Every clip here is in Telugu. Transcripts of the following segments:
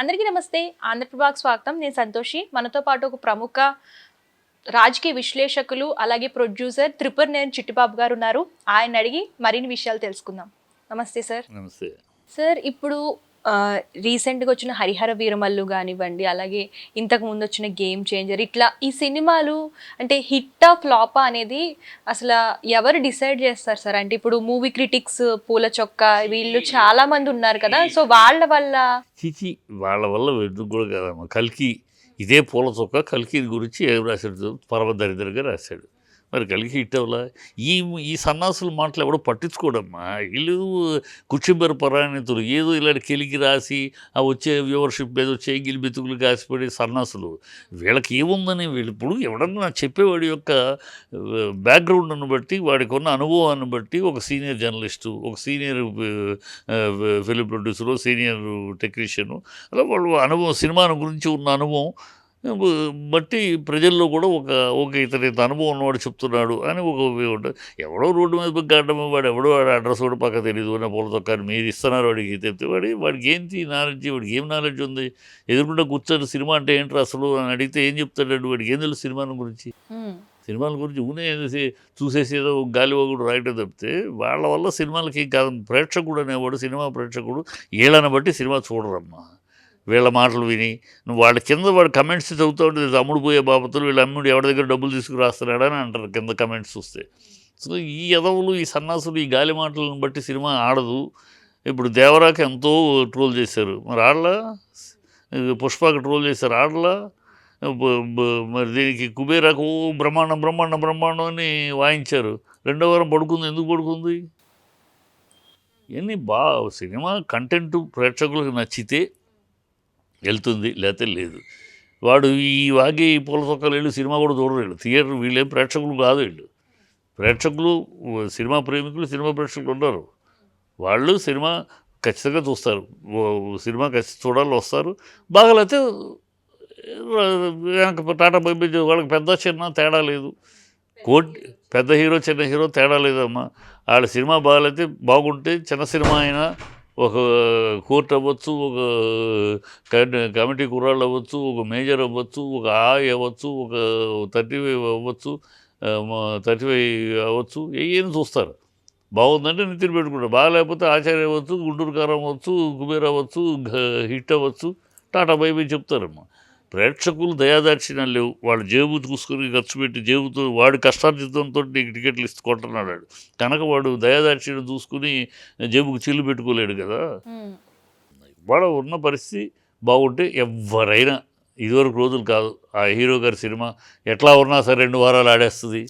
అందరికీ నమస్తే. ఆంధ్రప్రభకు స్వాగతం. నేను సంతోషి. మనతో పాటు ఒక ప్రముఖ రాజకీయ విశ్లేషకులు అలాగే ప్రొడ్యూసర్ త్రిపురనేని చిట్టిబాబు గారు ఉన్నారు. ఆయన అడిగి మరిన్ని విషయాలు తెలుసుకుందాం. నమస్తే సార్. నమస్తే సార్. ఇప్పుడు రీసెంట్గా వచ్చిన హరిహర వీరమల్లు కానివ్వండి, అలాగే ఇంతకు ముందు వచ్చిన గేమ్ చేంజర్, ఇట్లా ఈ సినిమాలు అంటే హిట్టా ఫ్లాపా అనేది అసలు ఎవరు డిసైడ్ చేస్తారు సార్? అంటే ఇప్పుడు మూవీ క్రిటిక్స్, పూల చొక్కా వీళ్ళు చాలా మంది ఉన్నారు కదా, సో వాళ్ళ వల్ల ఎందుకు కూడా కదమ్మా. కల్కి ఇదే పూల చొక్కా కల్కి గురించి ఏం రాశాడు? పరమదరిద్రంగా రాశాడు. మరి కలిగి హిట్ అవ్వలా? ఈ సన్నాసుల మాటలు ఎవడో పట్టించుకోడమ్మా. వీళ్ళు కుర్చీబెర పరాణితులు ఏదో ఇలాంటి కెలికి రాసి ఆ వచ్చే వ్యూవర్షిప్ ఏదో చేగిలి బెతుకులు కాసిపడే సన్నాసులు. వీళ్ళకి ఏముందని వీళ్ళు ఇప్పుడు ఎవడన్నా చెప్పేవాడి యొక్క బ్యాక్గ్రౌండ్ను బట్టి, వాడికి ఉన్న అనుభవాన్ని బట్టి, ఒక సీనియర్ జర్నలిస్టు, ఒక senior film producer, senior technician, అలా వాళ్ళు అనుభవం, సినిమా గురించి ఉన్న అనుభవం బట్టి ప్రజల్లో కూడా ఒక ఇతని అనుభవం ఉన్నవాడు చెప్తున్నాడు అని ఒక ఉంటుంది. ఎవడో రోడ్డు మీద గాడడం, వాడు ఎవడో వాడు అడ్రస్ కూడా పక్క తెలియదు అన్న పూల తొక్కని మీరు ఇస్తున్నారు వాడికి చెప్తే వాడికి ఏంటి నాలెడ్జ్? వాడికి ఏం నాలెడ్జ్ ఉంది? ఎదురుకుండా కూర్చొని సినిమా అంటే ఏంటి అసలు అని అడిగితే ఏం చెప్తాడు? వాడికి ఏం తెలుసు సినిమాల గురించి? సినిమాల గురించి ఊనే చూసేసి ఏదో గాలివాగుడు రాయటం తప్పితే వాళ్ళ వల్ల సినిమాలకి కాదు. ప్రేక్షకుడు అనేవాడు, సినిమా ప్రేక్షకుడు ఏళ్ళని బట్టి సినిమా చూడరమ్మా. వీళ్ళ మాటలు విని వాళ్ళ కింద వాడు కమెంట్స్ చదువుతూ ఉంటుంది. అమ్ముడు పోయే బాబతులు వీళ్ళు అమ్ముడు ఎవరి దగ్గర డబ్బులు తీసుకురాస్తున్నాడని అంటారు కింద కమెంట్స్ చూస్తే. సో ఈ ఎదవులు, ఈ సన్నాసులు, ఈ గాలి మాటలను బట్టి సినిమా ఆడదు. ఇప్పుడు దేవరాకి ఎంతో ట్రోల్ చేశారు, మరి ఆడలా? పుష్పకి ట్రోల్ చేశారు, ఆడలా? మరి దీనికి కుబేరాకు బ్రహ్మాండం బ్రహ్మాండం బ్రహ్మాండం అని వాయించారు. రెండో వారం పడుకుంది. ఎందుకు పడుకుంది? ఇవన్నీ సినిమా కంటెంట్ ప్రేక్షకులకు నచ్చితే వెళ్తుంది, లేకపోతే లేదు. వాడు ఈ వాగి పూల తొక్కలు వెళ్ళి సినిమా కూడా చూడరు. వీళ్ళు థియేటర్, వీళ్ళేం ప్రేక్షకులు కాదు. వీళ్ళు ప్రేక్షకులు, సినిమా ప్రేమికులు, సినిమా ప్రేక్షకులు ఉన్నారు. వాళ్ళు సినిమా ఖచ్చితంగా చూస్తారు. సినిమా ఖచ్చితంగా చూడాలి, వస్తారు. బాగాలేతే టాటా బైబై. వాళ్ళకి పెద్ద చిన్న తేడా లేదు. పెద్ద హీరో చిన్న హీరో తేడా లేదమ్మా. వాళ్ళ సినిమా బాగాలేతే, బాగుంటే చిన్న సినిమా అయినా, ఒక కోర్ట్ అవ్వచ్చు, ఒక కమిటీ కుర్రాళ్ళు అవ్వచ్చు, ఒక మేజర్ అవ్వచ్చు, ఒక అవ్వచ్చు, ఒక 35 అవ్వచ్చు, 35 అవ్వచ్చు, ఏం చూస్తారు. బాగుందంటే నితిన్ పెట్టుకుంటారు. బాగాలేకపోతే ఆచార్య అవ్వచ్చు, గుంటూరు కారం అవ్వచ్చు, కుబేర్ అవ్వచ్చు, హిట్ అవ్వచ్చు, టాటా బైబై చెప్తారమ్మా. ప్రేక్షకులు దయాదాక్షిణ్యాలు లేవు. వాళ్ళు జేబు చూసుకొని ఖర్చు పెట్టి, జేబుతో వాడి కష్టార్జితంతో నీకు టికెట్లు కొంటున్నాడు కనుక వాడు దయాదాక్షిణ్యం చూసుకుని జేబుకు చిల్లు పెట్టుకోలేడు కదా. వాడు ఉన్న పరిస్థితి బాగుంటే ఎవరైనా, ఇదివరకు రోజులు కాదు, ఆ హీరో గారి సినిమా ఎట్లా ఉన్నా సరే 2 వారాలు ఆడేస్తుంది.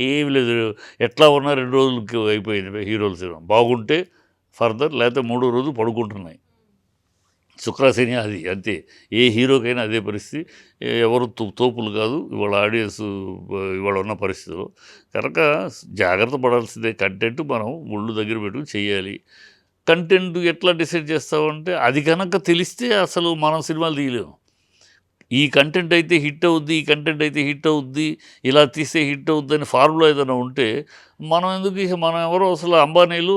ఏమి లేదు, ఎట్లా ఉన్నా 2 రోజులకి అయిపోయింది హీరోల సినిమా. బాగుంటే ఫర్దర్, లేకపోతే 3వ రోజు పడుకుంటున్నాయి. శుక్రశని అది అంతే. ఏ హీరోకైనా అదే పరిస్థితి. ఎవరు తోపులు కాదు ఇవాళ ఆడియన్స్, ఇవాళ ఉన్న పరిస్థితిలో. కనుక జాగ్రత్త పడాల్సిందే. కంటెంట్ మనం ఒళ్ళు దగ్గర పెట్టుకుని చేయాలి. కంటెంట్ ఎట్లా డిసైడ్ చేస్తామంటే, అది కనుక తెలిస్తే అసలు మనం సినిమాలు తీయలేము. ఈ కంటెంట్ అయితే హిట్ అవుద్ది, ఈ కంటెంట్ అయితే హిట్ అవుద్ది, ఇలా తీస్తే హిట్ అవుద్ది అని ఫార్ములా ఏదైనా ఉంటే మనం ఎందుకు, మనం ఎవరో అసలు అంబానీలు,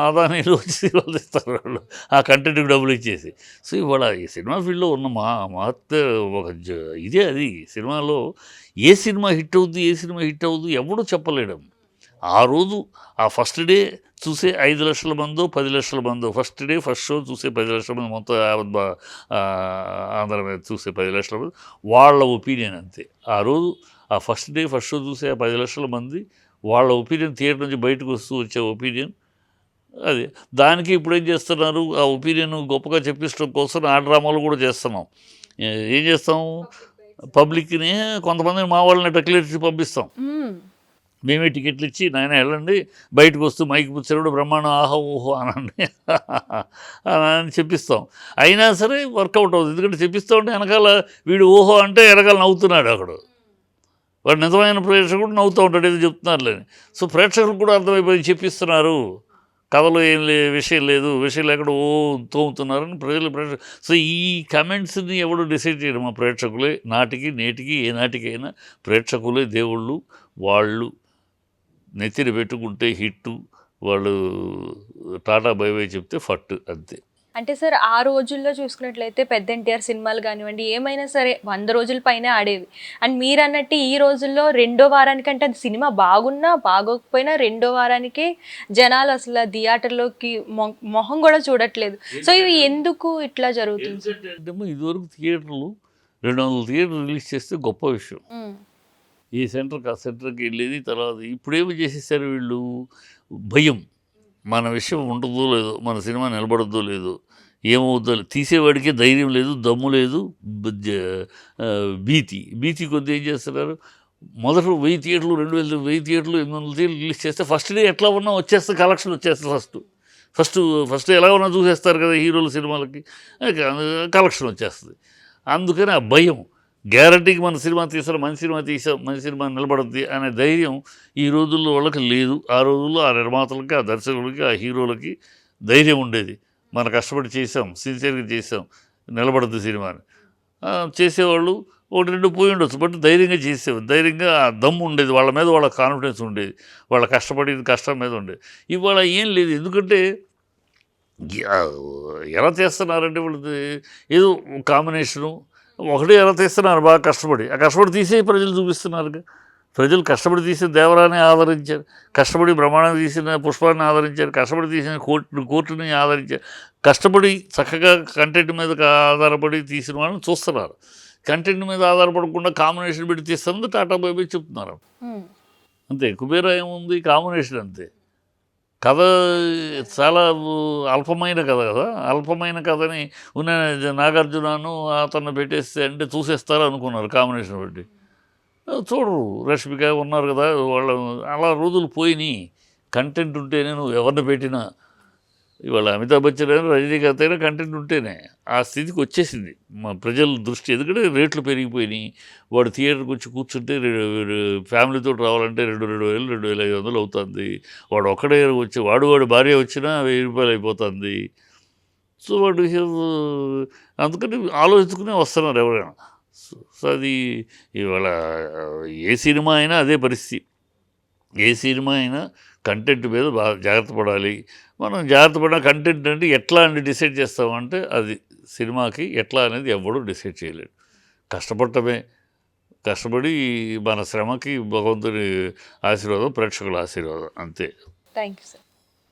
అదానీలు వచ్చి సినిమాలు తీస్తారు వాళ్ళు ఆ కంటెంట్కి డబ్బులు ఇచ్చేసి. సో ఇవాళ ఈ సినిమా ఫీల్డ్లో ఉన్న మహత్త ఒక ఇదే అది. సినిమాలో ఏ సినిమా హిట్ అవుద్ది, ఏ సినిమా హిట్ అవుద్ది ఎవడూ చెప్పలేడం. ఆ రోజు ఆ ఫస్ట్ డే చూసే 5 లక్షల మందో 10 లక్షల మందో, ఫస్ట్ డే ఫస్ట్ షో చూసే 10 లక్షల మంది, మొత్తం ఆంధ్ర మీద చూసే 10 లక్షల మంది, వాళ్ళ ఒపీనియన్ అంతే. ఆ రోజు ఆ ఫస్ట్ డే ఫస్ట్ షో చూసే 10 లక్షల మంది వాళ్ళ ఒపీనియన్, థియేటర్ నుంచి బయటకు వచ్చే ఒపీనియన్ అది. దానికి ఇప్పుడు ఏం చేస్తున్నారు, ఆ ఒపీనియన్ గొప్పగా చెప్పించడం కోసం ఆ డ్రామాలు కూడా చేస్తున్నాం. ఏం చేస్తాం, పబ్లిక్ని కొంతమందిని మా వాళ్ళని టెక్లెట్స్ పంపిస్తాం. మేమే టికెట్లు ఇచ్చి నాయన వెళ్ళండి, బయటకు వస్తూ మైక్ పుచ్చారు బ్రహ్మాండం, ఆహా ఓహో అనండి అని చెప్పిస్తాం. అయినా సరే వర్కౌట్ అవుతుంది. ఎందుకంటే చెప్పిస్తూ ఉంటే వెనకాల వీడు ఓహో అంటే వెనకాల నవ్వుతున్నాడు అక్కడ. వాడు నిజమైన ప్రేక్షకుడు నవ్వుతూ ఉంటాడు, ఏదో చెప్తున్నారులేని. సో ప్రేక్షకులు కూడా అర్థమైపోయి చెప్పిస్తున్నారు, కథలో ఏం విషయం లేదు, విషయం లేకుండా తోముతున్నారని ప్రేక్షకులు. సో ఈ కమెంట్స్ని ఎవడు డిసైడ్ చేయడం? మా ప్రేక్షకులే. నాటికి నేటికి ఏ నాటికైనా ప్రేక్షకులే దేవుళ్ళు. వాళ్ళు నెత్తిన పెట్టుకుంటే హిట్టు, వాళ్ళు టాటా బైబై చెప్తే ఫట్టు, అంతే. అంటే సార్ ఆ రోజుల్లో చూసుకున్నట్లయితే పెద్ద ఎన్టీఆర్ సినిమాలు కానివ్వండి ఏమైనా సరే 100 రోజుల పైనే ఆడేవి. అండ్ మీరు అన్నట్టు ఈ రోజుల్లో రెండో వారానికంటే అది సినిమా బాగున్నా బాగోకపోయినా రెండో వారానికే జనాలు అసలు థియేటర్లోకి మొహం కూడా చూడట్లేదు. సో ఇవి ఎందుకు ఇట్లా జరుగుతుంది? అంటే ఇదివరకు థియేటర్లు 200 థియేటర్లు రిలీజ్ చేస్తే గొప్ప విషయం. ఈ సెంటర్కి ఆ సెంటర్కి వెళ్ళేది. తర్వాత ఇప్పుడేమి చేసేసారు వీళ్ళు, భయం, మన విషయం ఉంటుందో లేదో, మన సినిమా నిలబడద్దో లేదో, ఏమవుద్దో తీసేవాడికి ధైర్యం లేదు, దమ్ము లేదు, భీతి కొద్ది ఏం చేస్తున్నారు, మొదట 1000 థియేటర్లు 2000 థియేటర్లు 800 థియేటర్లు రిలీజ్ చేస్తే ఫస్ట్ డే ఎట్లా ఉన్నా వచ్చేస్తే కలెక్షన్ వచ్చేస్తుంది. ఫస్ట్ ఎలా ఉన్నా చూసేస్తారు కదా హీరోల సినిమాలకి, కలెక్షన్ వచ్చేస్తుంది. అందుకని ఆ భయం, గ్యారంటీకి మన సినిమా మంచి సినిమా నిలబడుద్ది అనే ధైర్యం ఈ రోజుల్లో వాళ్ళకి లేదు. ఆ రోజుల్లో ఆ నిర్మాతలకి, ఆ దర్శకులకి, ఆ హీరోలకి ధైర్యం ఉండేది. మనం కష్టపడి చేసాం, సిన్సియర్గా చేసాం, నిలబడుద్ది సినిమాని చేసేవాళ్ళు. 1-2 పోయి ఉండొచ్చు, బట్ ధైర్యంగా చేసేవారు. ధైర్యంగా ఆ దమ్ము ఉండేది, వాళ్ళ మీద వాళ్ళ కాన్ఫిడెన్స్ ఉండేది, వాళ్ళ కష్టం మీద ఉండేది. ఇవాళ ఏం లేదు. ఎందుకంటే ఎలా చేస్తున్నారంటే వాళ్ళు ఏదో కాంబినేషను ఒకటే ఎలా తీస్తున్నారు, బాగా కష్టపడి. ఆ కష్టపడి తీసే ప్రజలు చూపిస్తున్నారు. ప్రజలు కష్టపడి తీసిన దేవరాన్ని ఆదరించారు, కష్టపడి బ్రహ్మాండం తీసిన పుష్పాన్ని ఆదరించారు, కష్టపడి తీసిన కోర్టుని ఆదరించారు. కష్టపడి చక్కగా కంటెంట్ మీద ఆధారపడి తీసిన వాళ్ళని చూస్తున్నారు. కంటెంట్ మీద ఆధారపడకుండా కాంబినేషన్ పెట్టి తీస్తున్నది టాటా బాబీ చెప్తున్నారు. అంతే, కుబేరా ఏముంది, కాంబినేషన్ అంతే. కథ చాలా అల్పమైన కథ కదా. అల్పమైన కథని ఉన్న నాగార్జునను అతన్ని పెట్టేస్తే అంటే చూసేస్తారు అనుకున్నారు కాంబినేషన్ బట్టి. చూడరు, రష్మిక ఉన్నారు కదా వాళ్ళు. అలా రోజులు పోయినాయి. కంటెంట్ ఉంటేనే నువ్వు ఎవరిని పెట్టినా, ఇవాళ అమితాబ్ బచ్చన్ అయినా రజనీకాంత్ అయినా కంటెంట్ ఉంటేనే ఆ స్థితికి వచ్చేసింది మా ప్రజల దృష్టి. ఎందుకంటే రేట్లు పెరిగిపోయినాయి. వాడు థియేటర్కి వచ్చి కూర్చుంటే ఫ్యామిలీతో రావాలంటే 2,000 2,500 అవుతుంది. వాడు ఒక్కడే వచ్చి వాడు భార్య వచ్చినా 1000 రూపాయలు అయిపోతుంది. సో వాడు అందుకని ఆలోచించుకునే వస్తున్నారు ఎవరైనా. సో అది ఇవాళ ఏ సినిమా అయినా అదే పరిస్థితి. ఏ సినిమా అయినా కంటెంట్ మీద బాగా జాగ్రత్త పడాలి. మనం జాగ్రత్త పడిన కంటెంట్ అంటే ఎట్లా అని డిసైడ్ చేస్తామంటే అది సినిమాకి ఎట్లా అనేది ఎవడూ డిసైడ్ చేయలేడు. కష్టపడటమే, కష్టపడి మన శ్రమకి భగవంతుని ఆశీర్వాదం, ప్రేక్షకుల ఆశీర్వాదం, అంతే. Thank you sir.